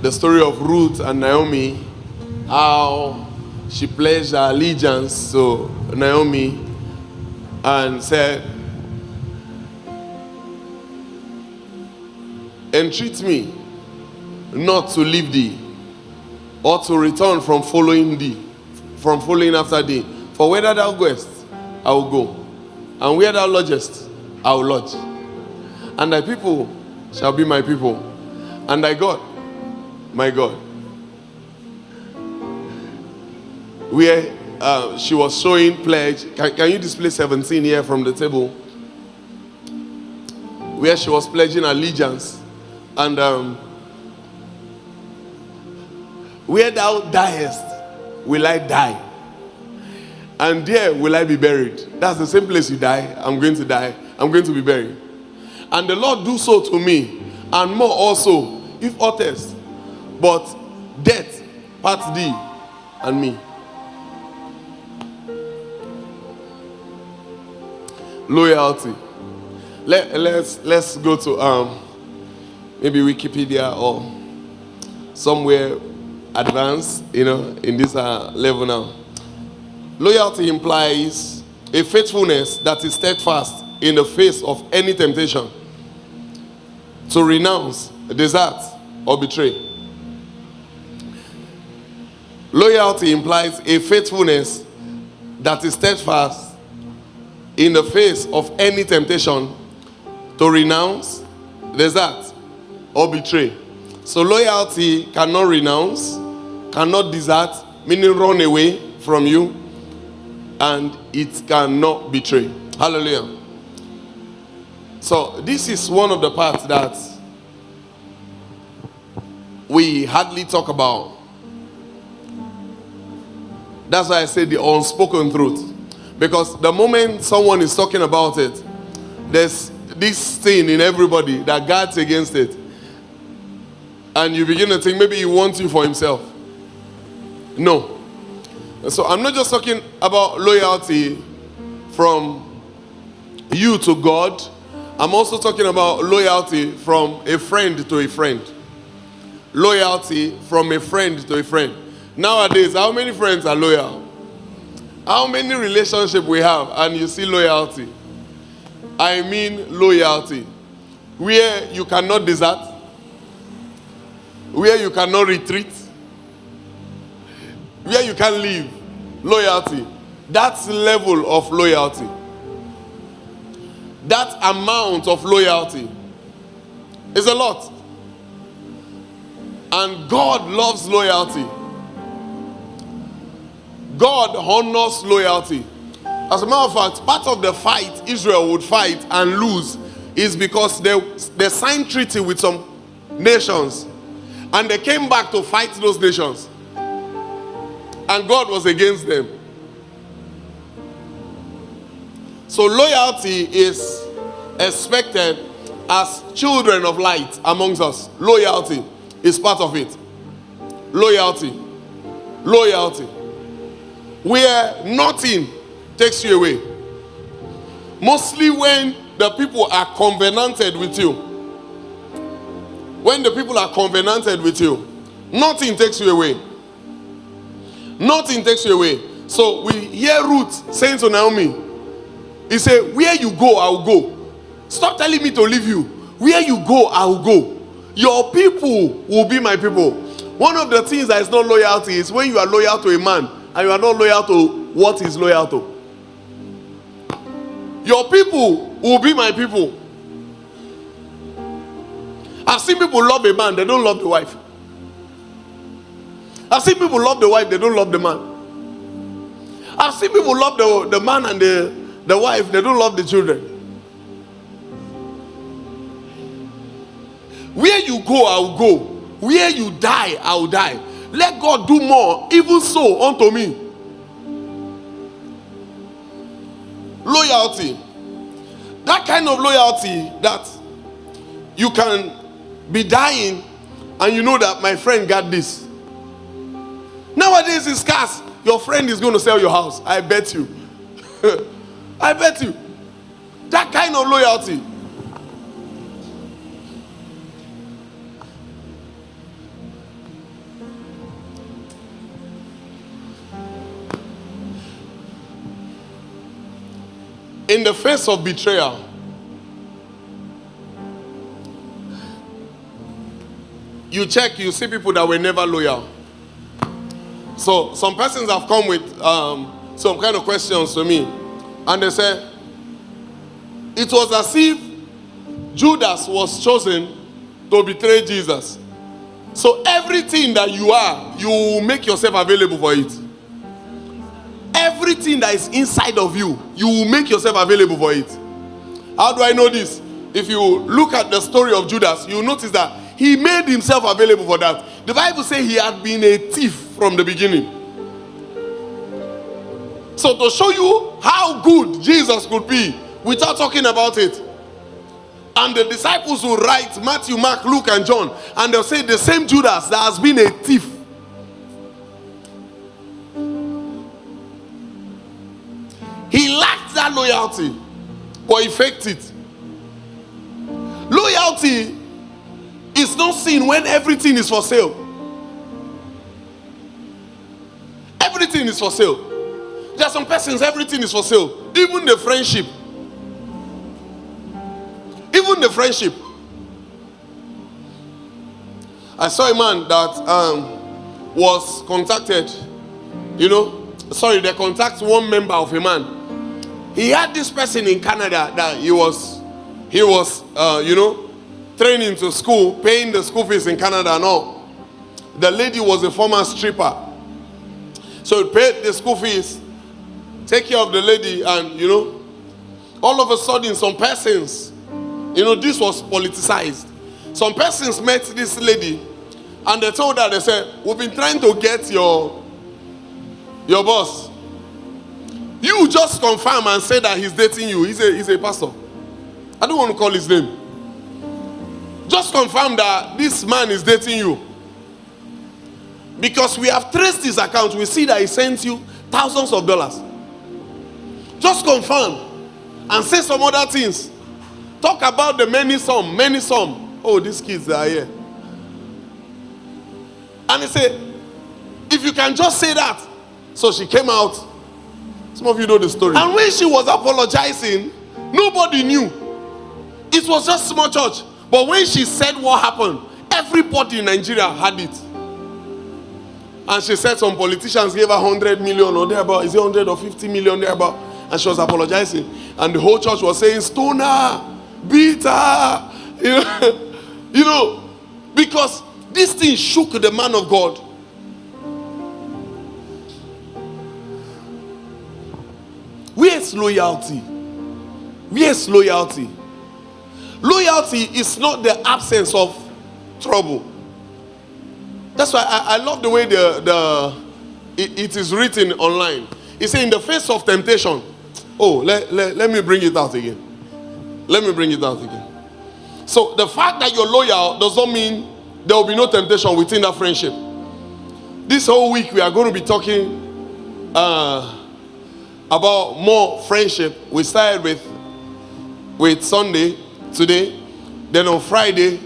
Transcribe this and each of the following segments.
the story of Ruth and Naomi, how she pledged her allegiance to Naomi and said, entreat me not to leave thee, or to return from following thee, from following after thee. For whether thou goest, I will go, and where thou lodgest, I will lodge. And thy people shall be my people, and thy God, my God. Where she was showing pledge. Can you display 17 here from the table? Where she was pledging allegiance. And where thou diest, will I die, and there will I be buried. That's the same place you die. I'm going to die. I'm going to be buried. And the Lord do so to me, and more also, if others, but death part thee and me. Loyalty. Let's go to maybe Wikipedia or somewhere advanced, in this level now. Loyalty implies a faithfulness that is steadfast in the face of any temptation to renounce, desert, or betray. Loyalty implies a faithfulness that is steadfast in the face of any temptation to renounce, desert, or betray. So loyalty cannot renounce, cannot desert, meaning run away from you, and it cannot betray. Hallelujah. So this is one of the parts that we hardly talk about. That's why I say the unspoken truth. Because the moment someone is talking about it, there's this thing in everybody that guards against it. And you begin to think maybe he wants you for himself. No. So I'm not just talking about loyalty from you to God. I'm also talking about loyalty from a friend to a friend. Loyalty from a friend to a friend. Nowadays, how many friends are loyal? How many relationships we have and you see loyalty? I mean loyalty. Where you cannot desert. Where you cannot retreat. Where you can leave. Loyalty. That level of loyalty. That amount of loyalty is a lot. And God loves loyalty. God honors loyalty. As a matter of fact, part of the fight Israel would fight and lose is because they signed treaty with some nations and they came back to fight those nations. And God was against them. So loyalty is expected as children of light amongst us. Loyalty is part of it. Loyalty. Loyalty. Where nothing takes you away. Mostly when the people are covenanted with you. When the people are covenanted with you, nothing takes you away. Nothing takes you away. So we hear Ruth saying to Naomi, he said, where you go, I will go. Stop telling me to leave you. Where you go, I will go. Your people will be my people. One of the things that is not loyalty is when you are loyal to a man and you are not loyal to what he's loyal to. Your people will be my people. I've seen people love a man, they don't love the wife. I've seen people love the wife, they don't love the man. I've seen people love the man and the wife, they don't love the children. Where you go, I will go. Where you die, I will die. Let God do more, even so, unto me. Loyalty. That kind of loyalty that you can be dying and you know that my friend got this. Nowadays it's scarce. Your friend is going to sell your house. I bet you. I bet you. That kind of loyalty. in the face of betrayal, you check, you see people that were never loyal. So some persons have come with some kind of questions to me, and they say it was as if Judas was chosen to betray Jesus. So everything that you are, you make yourself available for it. Everything that is inside of you, you will make yourself available for it. How do I know this? If you look at the story of Judas, you will notice that he made himself available for that. The Bible says he had been a thief from the beginning. So to show you how good Jesus could be without talking about it, and the disciples will write Matthew, Mark, Luke, and John, and they'll say the same Judas that has been a thief. He lacked that loyalty, but he faked it. Loyalty is not seen when everything is for sale. Everything is for sale. There are some persons, everything is for sale. Even the friendship. Even the friendship. I saw a man that was contacted, they contact one member of a man. He had this person in Canada that he was training to school, paying the school fees in Canada and all. The lady was a former stripper. So he paid the school fees, take care of the lady, and all of a sudden some persons, this was politicized. Some persons met this lady and they told her, they said, we've been trying to get your boss. You just confirm and say that he's dating you. He's a pastor. I don't want to call his name. Just confirm that this man is dating you. Because we have traced his account. We see that he sent you thousands of dollars. Just confirm and say some other things. Talk about the many some. Oh, these kids are here. And he said, if you can just say that. So she came out. Some of you know the story. And when she was apologizing, nobody knew. It was just small church. But when she said what happened, everybody in Nigeria had it. And she said some politicians gave her 100 million or thereabout. Is it 100 or 50 million thereabout? And she was apologizing. And the whole church was saying, stone her, beat her. Because this thing shook the man of God. Where's loyalty? Where's loyalty? Loyalty is not the absence of trouble. That's why I love the way it is written online. It says in the face of temptation. Oh, let me bring it out again. Let me bring it out again. So the fact that you're loyal does not mean there will be no temptation within that friendship. This whole week we are going to be talking about more friendship. We started with Sunday today. Then on Friday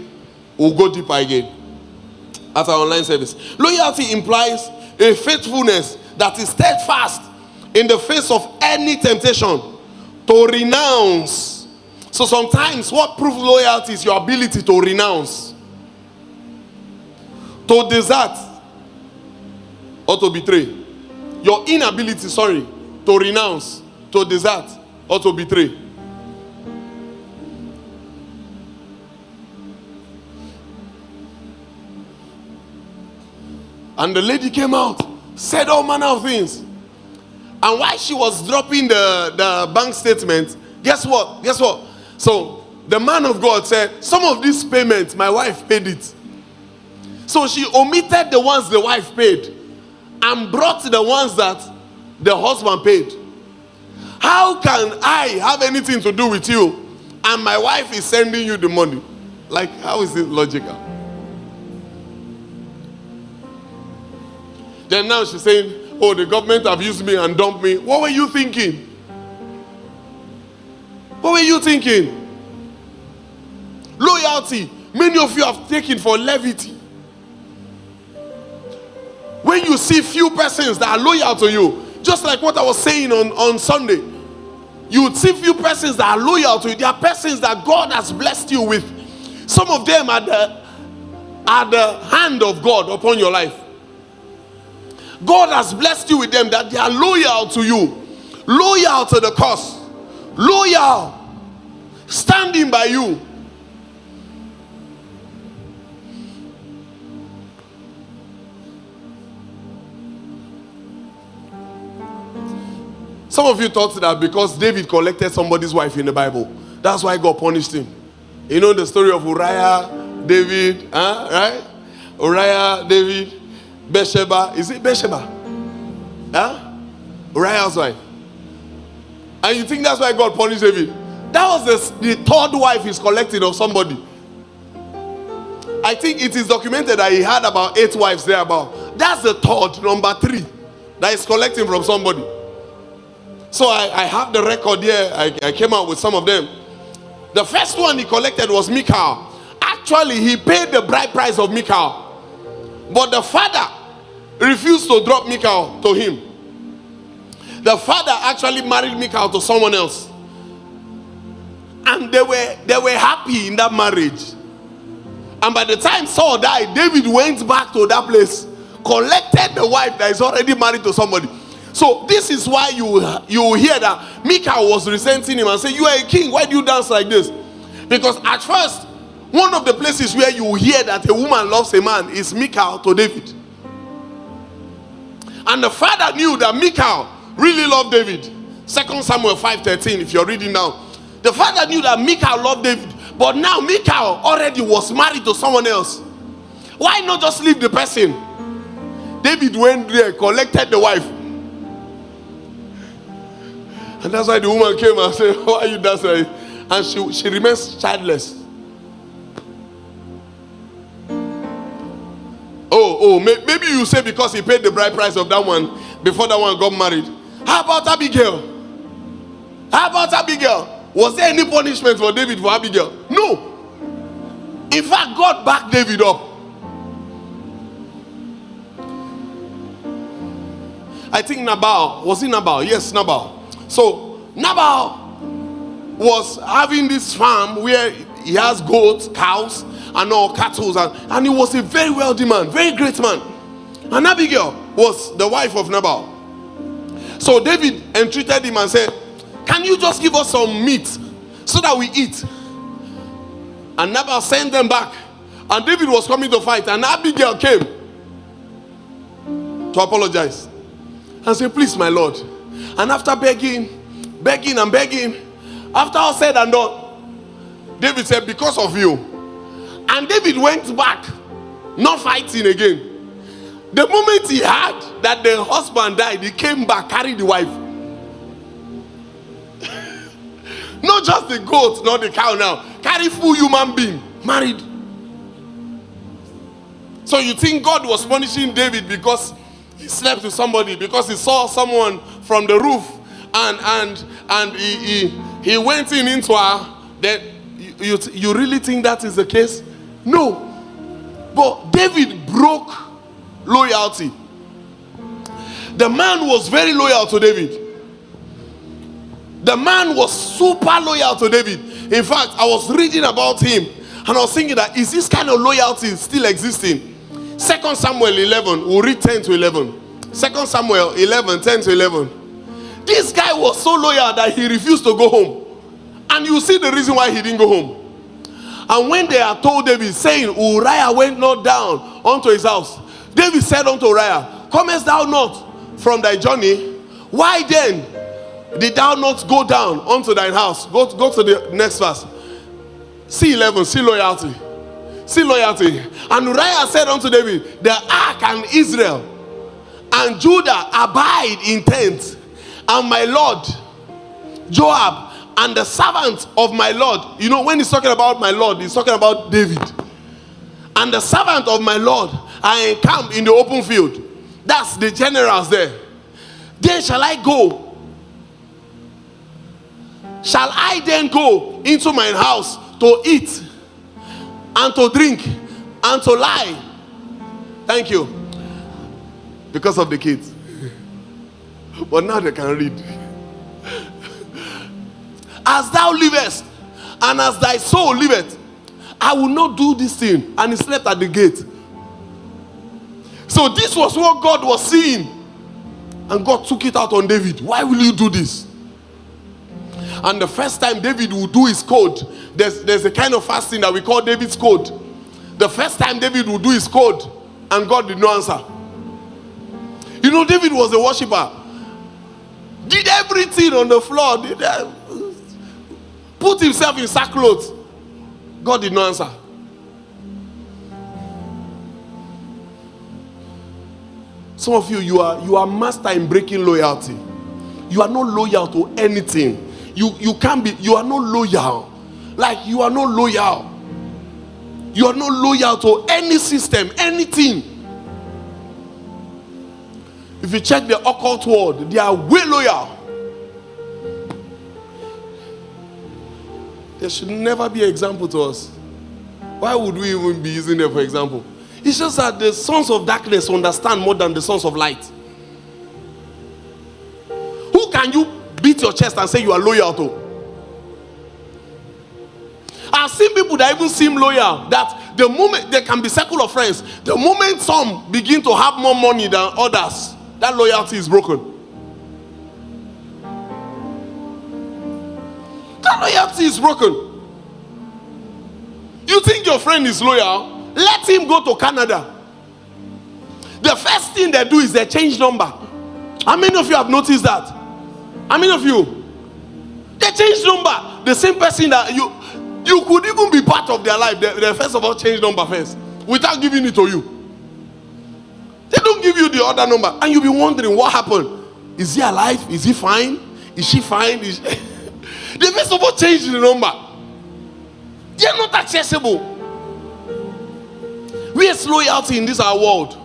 we'll go deeper again at our online service. Loyalty implies a faithfulness that is steadfast in the face of any temptation to renounce. So sometimes what proves loyalty is your ability to renounce, to desert, or to betray. Your inability, to renounce, to desert, or to betray. And the lady came out, said all manner of things. And while she was dropping the bank statement, guess what? So the man of God said, some of these payments, my wife paid it. So she omitted the ones the wife paid and brought the ones that the husband paid. How can I have anything to do with you and my wife is sending you the money? Like, how is it logical? Then now she's saying, oh, the government have used me and dumped me. What were you thinking? What were you thinking? Loyalty, many of you have taken for levity. When you see few persons that are loyal to you, just like what I was saying on Sunday, You would see few persons that are loyal to you. There are persons that God has blessed you with. Some of them are the hand of God upon your life. God has blessed you with them that they are loyal to you, loyal to the cause, loyal, standing by you. Some of you thought that because David collected somebody's wife in the Bible, that's why God punished him. You know the story of Uriah, David, right? Uriah, David, Bathsheba. Is it Bathsheba? Uriah's wife. And you think that's why God punished David? That was the third wife he's collecting of somebody. I think it is documented that he had about 8 wives thereabout. That's the third, number 3, that he's collecting from somebody. So I have the record here. I came out with some of them. The first one he collected was Michal. Actually, he paid the bride price of Michal. But the father refused to drop Michal to him. The father actually married Michal to someone else. And they were happy in that marriage. And by the time Saul died, David went back to that place, collected the wife that is already married to somebody. So this is why you hear that Michal was resenting him and say, you are a king, why do you dance like this? Because at first, one of the places where you hear that a woman loves a man is Michal to David. And the father knew that Michal really loved David. 2 Samuel 5:13, if you're reading now. The father knew that Michal loved David, but now Michal already was married to someone else. Why not just leave the person? David went there, collected the wife. And that's why the woman came and said, why are you dancing? And she remains childless. Maybe you say because he paid the bride price of that one before that one got married. How about Abigail? Was there any punishment for David for Abigail? No. In fact, God backed David up. I think Nabal. Was it Nabal? Yes, Nabal. So Nabal was having this farm where he has goats, cows, and all cattle, and he was a very wealthy man, very great man. And Abigail was the wife of Nabal. So David entreated him and said, can you just give us some meat so that we eat? And Nabal sent them back. And David was coming to fight, and Abigail came to apologize and said, please my lord. And after begging, after all said and done, David said, because of you. And David went back, not fighting again. The moment he heard that the husband died, he came back, carried the wife. Not just the goat, not the cow now. Carry full human being, married. So you think God was punishing David because he slept with somebody, because he saw someone from the roof and he went into her? That you really think that is the case? No. But David broke loyalty. The man was very loyal to David. The man was super loyal to David. In fact, I was reading about him and I was thinking that is this kind of loyalty still existing? 2 Samuel 11, we'll read 10 to 11. 2 Samuel 11, 10 to 11. This guy was so loyal that he refused to go home. And you see the reason why he didn't go home. And when they are told David, saying, Uriah went not down unto his house, David said unto Uriah, comest thou not from thy journey? Why then did thou not go down unto thine house? Go to the next verse. See 11, see loyalty. See loyalty. And Uriah said unto David, the ark and Israel and Judah abide in tents, and my lord Joab and the servants of my lord. You know, when he's talking about my lord, he's talking about David. And the servant of my lord are encamped in the open field. That's the generals there. Then shall I go? Shall I then go into mine house to eat and to drink and to lie? Thank you. Because of the kids. But now they can read. as thou livest, and as thy soul liveth, I will not do this thing. And he slept at the gate. So this was what God was seeing. And God took it out on David. Why will you do this? And the first time David will do his code, there's a kind of fasting that we call David's code. The first time David will do his code, and God did not answer. You know, David was a worshiper. Did everything on the floor. Put himself in sackcloth. God did not answer. Some of you are master in breaking loyalty. You are not loyal to anything. You can't be. You are not loyal. Like you are not loyal. You are not loyal to any system, anything. If you check the occult world, they are way loyal. There should never be an example to us. Why would we even be using them for example? It's just that the sons of darkness understand more than the sons of light. Who can you beat your chest and say you are loyal to? I've seen people that even seem loyal, that the moment they can be circle of friends, the moment some begin to have more money than others, that loyalty is broken. That loyalty is broken. You think your friend is loyal? Let him go to Canada. The first thing they do is they change number. How many of you have noticed that? How many of you? They change number. The same person that you could even be part of their life. They first of all change number first without giving it to you. They don't give you the other number, and you'll be wondering what happened. Is he alive? Is he fine? Is she fine? They first of all change the number. They are not accessible. Where's loyalty in this our world?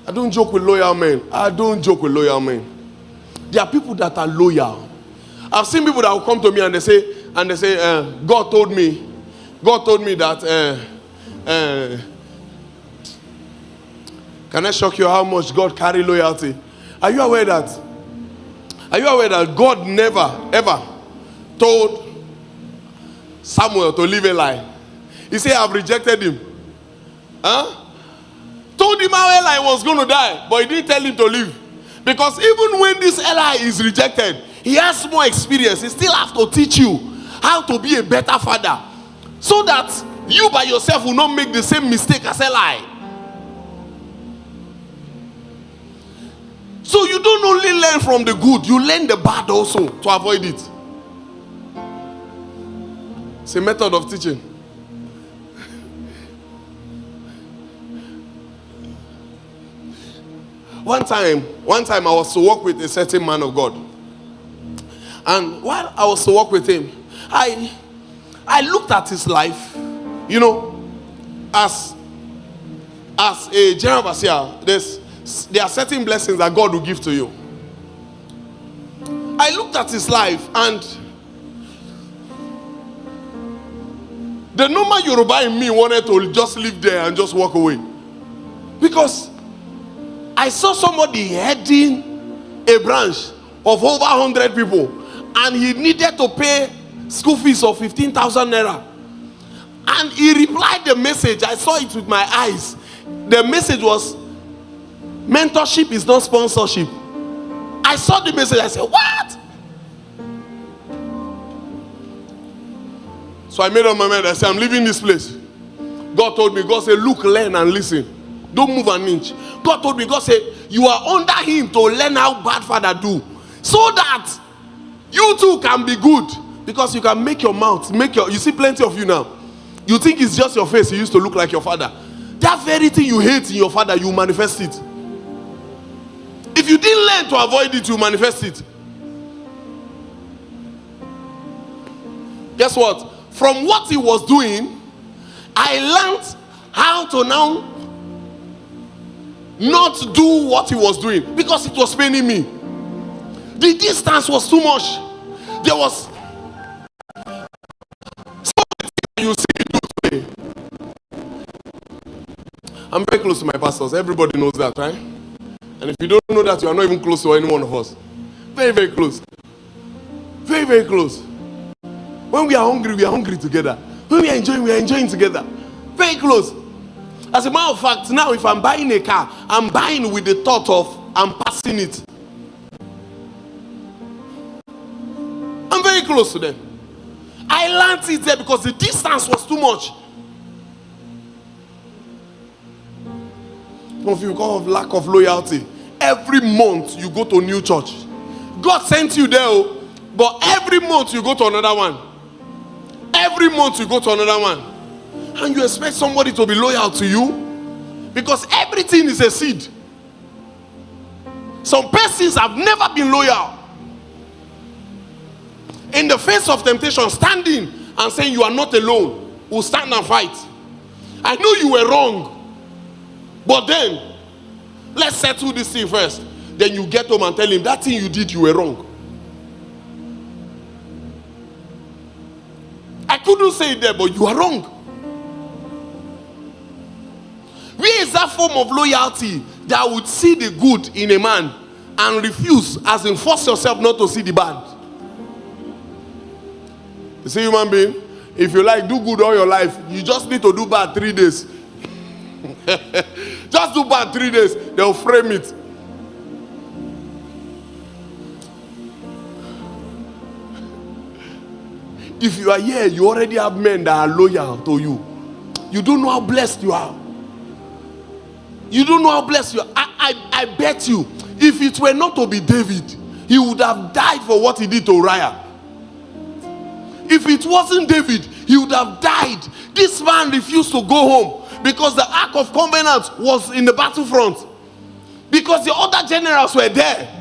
I don't joke with loyal men. I don't joke with loyal men. There are people that are loyal. I've seen people that will come to me and they say, God told me that. Can I shock you how much God carry loyalty? Are you aware that God never ever told Samuel to live a lie? He said, I've rejected him. Told him how Eli was going to die, but he didn't tell him to live. Because even when this Eli is rejected, he has more experience. He still has to teach you how to be a better father, so that you by yourself will not make the same mistake as Eli. So you don't only learn from the good, you learn the bad also to avoid it. It's a method of teaching. One time I was to work with a certain man of God. And while I was to work with him, I looked at his life, you know, as a general overseer. There are certain blessings that God will give to you. I looked at his life, and the normal Yoruba in me wanted to just live there and just walk away. Because I saw somebody heading a branch of over 100 people, and he needed to pay school fees of 15,000 naira. And he replied the message. I saw it with my eyes. The message was, mentorship is not sponsorship. I saw the message. I said, what? So I made up my mind. I said, I'm leaving this place. God told me, God said, look, learn and listen. Don't move an inch. God told me, God said, you are under him to learn how bad father do, so that you too can be good. Because you can make your mouth, you see plenty of you now. You think it's just your face, you used to look like your father. That very thing you hate in your father, you manifest it. If you didn't learn to avoid it, you manifest it. Guess what? From what he was doing, I learned how to now not do what he was doing, because it was paining me. The distance was too much. There was something you see me do today. I'm very close to my pastors. Everybody knows that, right? And if you don't know that, you are not even close to any one of us. Very, very close. Very, very close. When we are hungry together. When we are enjoying together. Very close. As a matter of fact, now if I'm buying a car, I'm buying with the thought of I'm passing it. I'm very close to them. I learned it there because the distance was too much. Some of you, because of lack of loyalty, every month you go to a new church. God sent you there, but every month you go to another one. Every month you go to another one. And you expect somebody to be loyal to you? Because everything is a seed. Some persons have never been loyal. In the face of temptation, standing and saying you are not alone, will stand and fight. I know you were wrong, but then let's settle this thing first. Then you get home and tell him that thing you did, you were wrong. I couldn't say it there, but you are wrong. Where is that form of loyalty that would see the good in a man and refuse, as in force yourself not to see the bad? You see, human being, if you like do good all your life, you just need to do bad 3 days. Just do bad 3 days, they'll frame it. If you are here, you already have men that are loyal to you. You don't know how blessed you are. You don't know how blessed you are. I bet you, if it were not to be David, he would have died for what he did to Uriah. If it wasn't David, he would have died. This man refused to go home because the Ark of Covenant was in the battlefront. Because the other generals were there.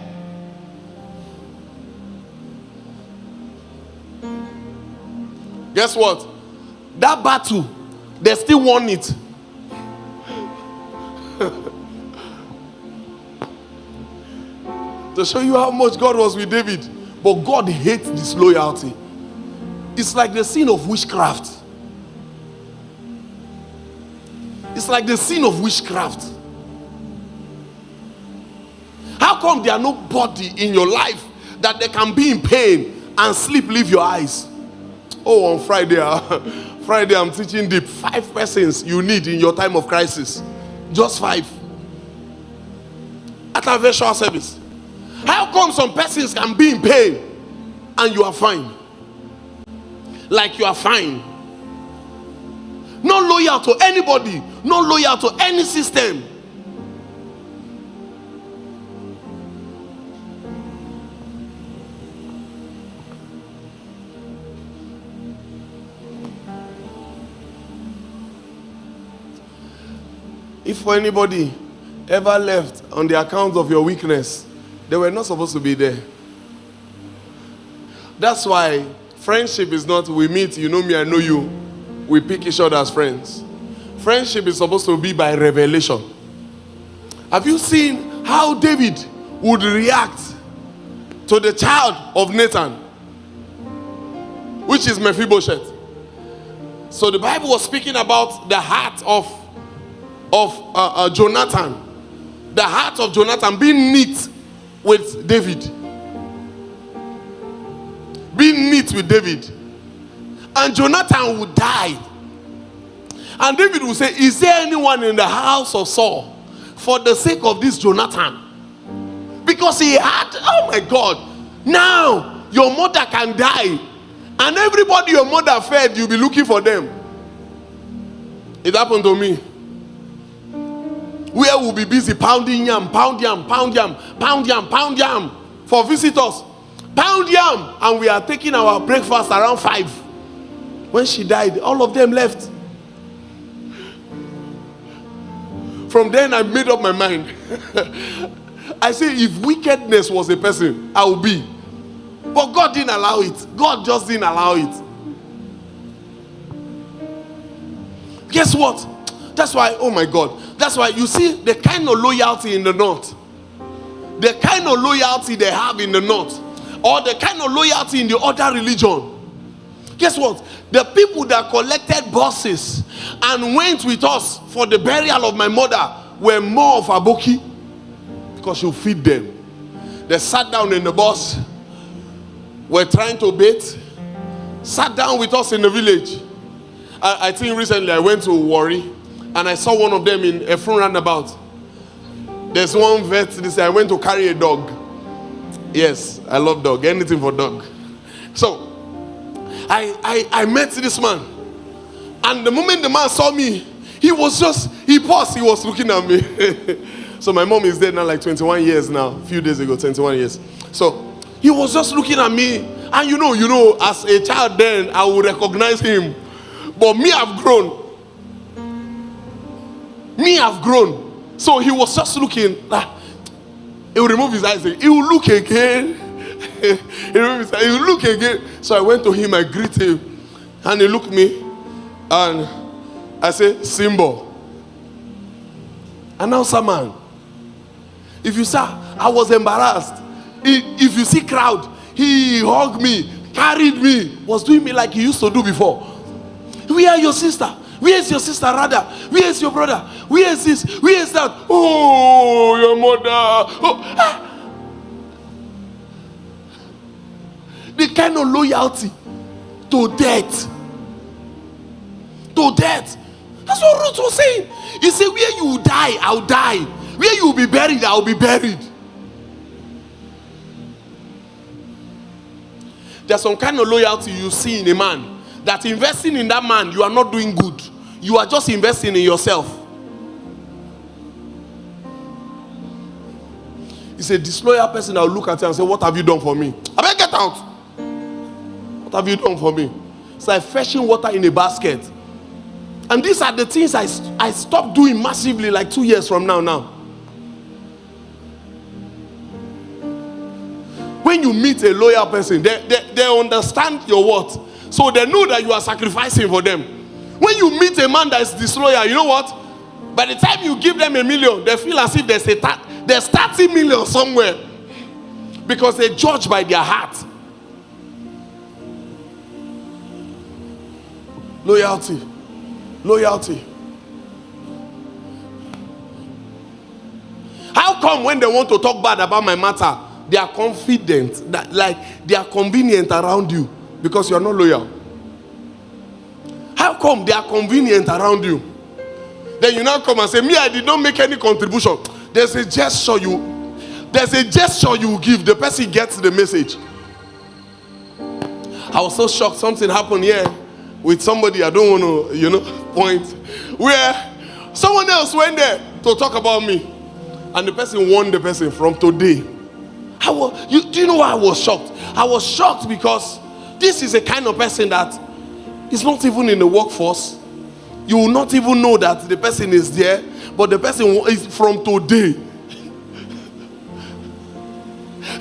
Guess what? That battle, they still won it. To show you how much God was with David. But God hates disloyalty. It's like the sin of witchcraft. It's like the sin of witchcraft. How come there are nobody in your life that they can be in pain and sleep leave your eyes? Oh, on Friday I'm teaching deep. 5 persons you need in your time of crisis. Just 5. At a virtual service. How come some persons can be in pain and you are fine? Like you are fine. Not loyal to anybody. Not loyal to any system. If for anybody ever left on the account of your weakness, they were not supposed to be there. That's why friendship is not we meet, you know me, I know you. We pick each other as friends. Friendship is supposed to be by revelation. Have you seen how David would react to the child of Nathan, which is Mephibosheth? So the Bible was speaking about the heart of Jonathan. The heart of Jonathan being knit with David. Being knit with David. And Jonathan would die. And David would say, is there anyone in the house of Saul for the sake of this Jonathan? Because he had, oh my God, now your mother can die. And everybody your mother fed, you'll be looking for them. It happened to me. Where we'll be busy pounding yam, pound yam, pound yam, pound yam, pound yam for visitors. Pound yam. And we are taking our breakfast around 5. When she died, all of them left. From then I made up my mind. I say if wickedness was a person, I would be. But God didn't allow it. God just didn't allow it. Guess what? That's why, oh my God. That's why you see the kind of loyalty in the north. The kind of loyalty they have in the north. Or the kind of loyalty in the other religion. Guess what? The people that collected buses and went with us for the burial of my mother were more of Aboki because she'll feed them. They sat down in the bus. Were trying to bait. Sat down with us in the village. I think recently I went to Warri and I saw one of them in a front roundabout. There's one vet, this I went to carry a dog. Yes, I love dog. Anything for dog. So, I met this man. And the moment the man saw me, he paused, he was looking at me. So my mom is dead now like 21 years now. A few days ago, 21 years. So, he was just looking at me. And you know, as a child then, I would recognize him. But me, I've grown. So he was just looking. He will remove his eyes. He will look again. He will look again. So I went to him. I greet him, and he looked me, and I said, "Sinbo." Announcer man. If you saw, I was embarrassed. If you see crowd, he hugged me, carried me, was doing me like he used to do before. Where is your sister? Where is your sister rather? Where is your brother? Where is this? Where is that? Oh, your mother. Oh. The kind of loyalty to death. To death. That's what Ruth was saying. He said, where you die, I'll die. Where you will be buried, I'll be buried. There's some kind of loyalty you see in a man. That investing in that man, you are not doing good. You are just investing in yourself. It's a disloyal person that will look at you and say, what have you done for me? I better get out. What have you done for me? It's like fetching water in a basket. And these are the things I stopped doing massively like 2 years from now. When you meet a loyal person, they understand your what. So they know that you are sacrificing for them. When you meet a man that is disloyal, you know what? By the time you give them $1 million, they feel as if there's 30 million somewhere. Because they judge by their heart. Loyalty. How come when they want to talk bad about my matter, they are confident, that like they are convenient around you? Because you are not loyal. How come they are convenient around you? Then you now come and say, me, I did not make any contribution. There's a gesture you give. The person gets the message. I was so shocked. Something happened here with somebody, I don't want to, point, where someone else went there to talk about me. And the person warned the person from today. Do you know why I was shocked? I was shocked because this is a kind of person that is not even in the workforce. You will not even know that the person is there, but the person is from today.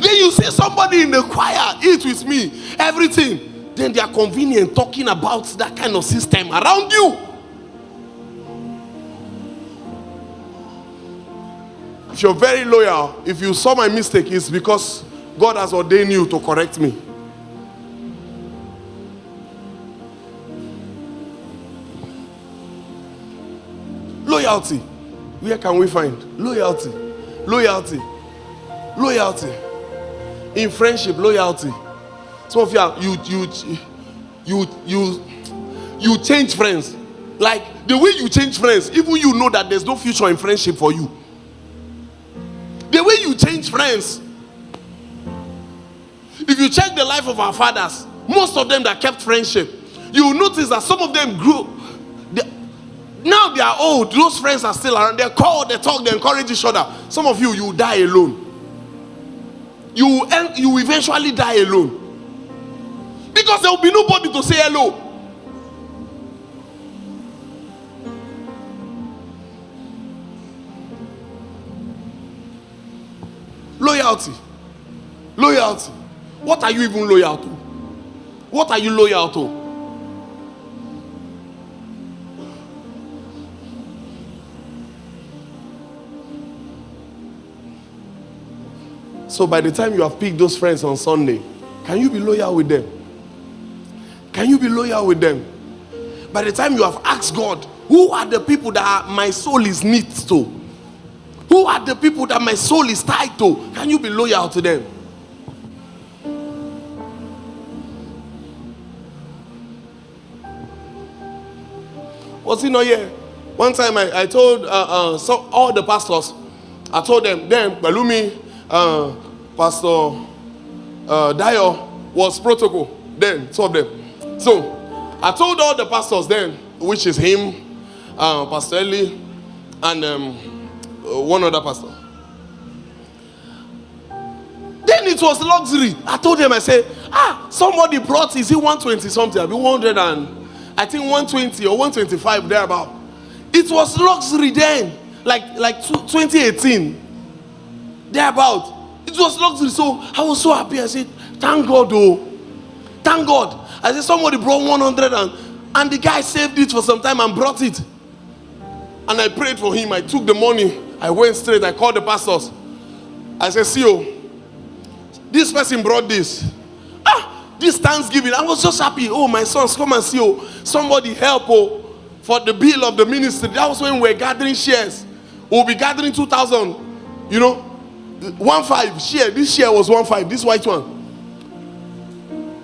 Then you see somebody in the choir, eat with me, everything. Then they are convenient talking about that kind of system around you. If you're very loyal, if you saw my mistake, it's because God has ordained you to correct me. Loyalty. Where can we find loyalty? In friendship, loyalty. Some of you change friends. Like the way you change friends, even you know that there's no future in friendship for you. The way you change friends. If you check the life of our fathers, most of them that kept friendship, you will notice that some of them grew. Now they are old. Those friends are still around. They call, they talk, they encourage each other. Some of you die alone. You eventually die alone. Because there will be nobody to say hello. Loyalty. What are you even loyal to? What are you loyal to? So by the time you have picked those friends on Sunday, can you be loyal with them? Can you be loyal with them? By the time you have asked God, who are the people that my soul is knit to? Who Who are the people that my soul is tied to? Can you be loyal to them? Was he not here? One time I told all the pastors, I told them, Balumi, Pastor Dio was protocol. Then, two of them. So, I told all the pastors then, which is him, Pastor Eli, and one other pastor. Then it was luxury. I told them, I said, somebody brought, is it 120 something? I mean 100 and, I think 120 or 125 thereabout. It was luxury then, like 2018, thereabout. It was luxury, so I was so happy. I said, thank God, oh, thank God. I said, somebody brought 100 and the guy saved it for some time and brought it. And I prayed for him. I took the money. I went straight. I called the pastors. I said, see you. This person brought this. This Thanksgiving. I was just happy. Oh, my sons, come and see you. Somebody help for the bill of the ministry. That was when we were gathering shares. We'll be gathering 2,000. You know, 1.5 share. This share was 1.5. This white one.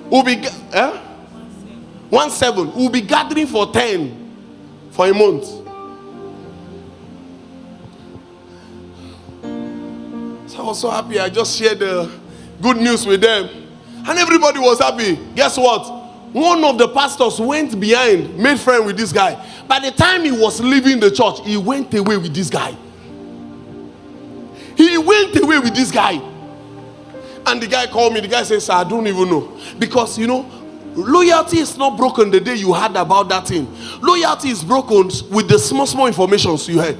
We'll be 1.7. We'll be gathering for 10 for a month. So I was so happy. I just shared the good news with them. And everybody was happy. Guess what? One of the pastors went behind, made friend with this guy. By the time he was leaving the church, he went away with this guy. He went away with this guy. And the guy called me. The guy says, I don't even know. Because, you know, loyalty is not broken the day you heard about that thing. Loyalty is broken with the small information you heard.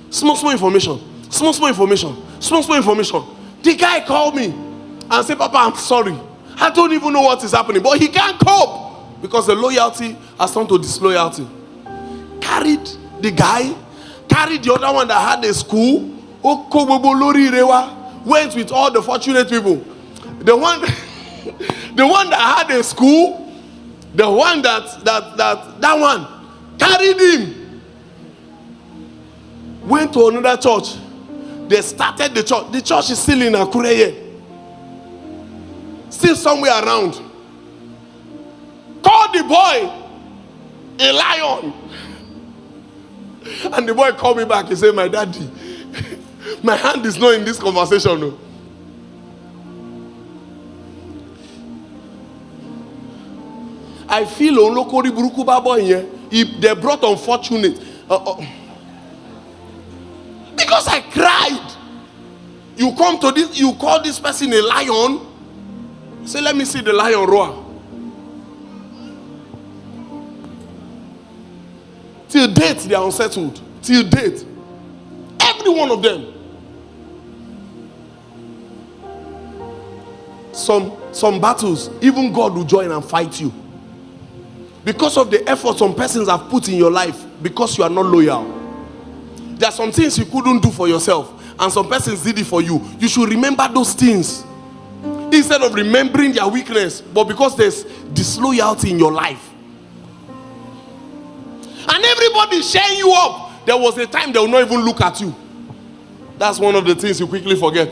Small information. Small information. The guy called me and said, Papa, I'm sorry. I don't even know what is happening. But he can't cope because the loyalty has turned to disloyalty. Carried the guy, carried the other one that had a school, went with all the fortunate people. The one that had a school, the one that one carried him, went to another church. They started the church. The church is still in Akure, still somewhere around. Called the boy a lion. And the boy called me back. He said, my daddy, my hand is not in this conversation. No. I feel Olokori Buruku Babo here. If they brought unfortunate. Because I cried. You come to this, you call this person a lion. Say, let me see the lion roar. Till date, they are unsettled. Till date. Every one of them. Some battles, even God will join and fight you. Because of the effort some persons have put in your life, because you are not loyal. There are some things you couldn't do for yourself, and some persons did it for you. You should remember those things instead of remembering their weakness. But because there's disloyalty in your life, and everybody sharing you up, there was a time they will not even look at you. That's one of the things you quickly forget.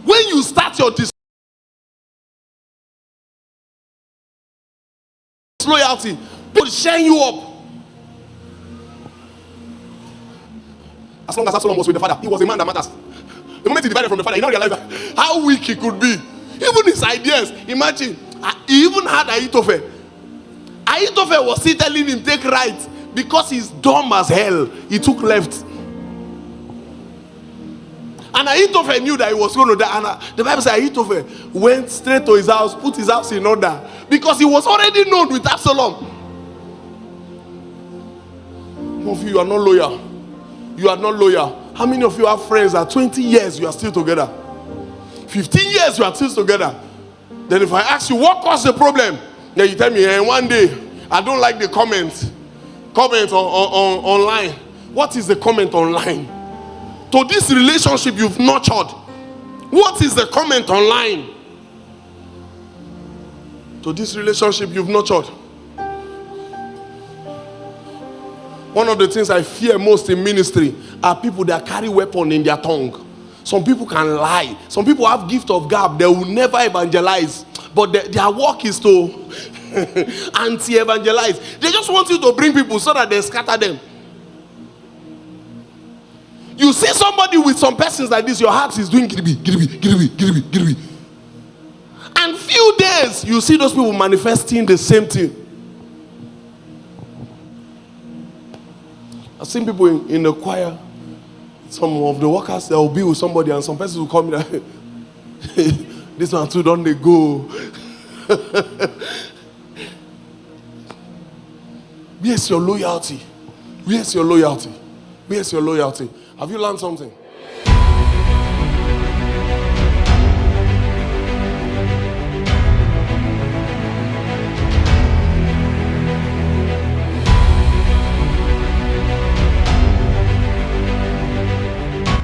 When you start your disloyalty, people sharing you up. As long as Absalom was with the father, he was a man that matters. The moment he divided from the father, he now realized how weak he could be. Even his ideas. Imagine, he even had Ahithophel. Ahithophel was still telling him, take right. Because he's dumb as hell, he took left. And Ahithophel knew that he was going to die. And the Bible says Ahithophel went straight to his house, put his house in order. Because he was already known with Absalom. Some of you are not loyal. You are not loyal. How many of you have friends that 20 years you are still together? 15 years you are still together. Then if I ask you what caused the problem, then you tell me, one day I don't like the comment online. What is the comment online? To this relationship you've nurtured, what is the comment online? To this relationship you've nurtured. One of the things I fear most in ministry are people that carry weapon in their tongue. Some people can lie. Some people have gift of gab. They will never evangelize. But their work is to anti-evangelize. They just want you to bring people so that they scatter them. You see somebody with some persons like this, your heart is doing giribi. And few days, you see those people manifesting the same thing. I've seen people in the choir, some of the workers, they will be with somebody and some persons will come in. This one too, don't they go? Where's your loyalty? Where's your loyalty? Where's your loyalty? Have you learned something?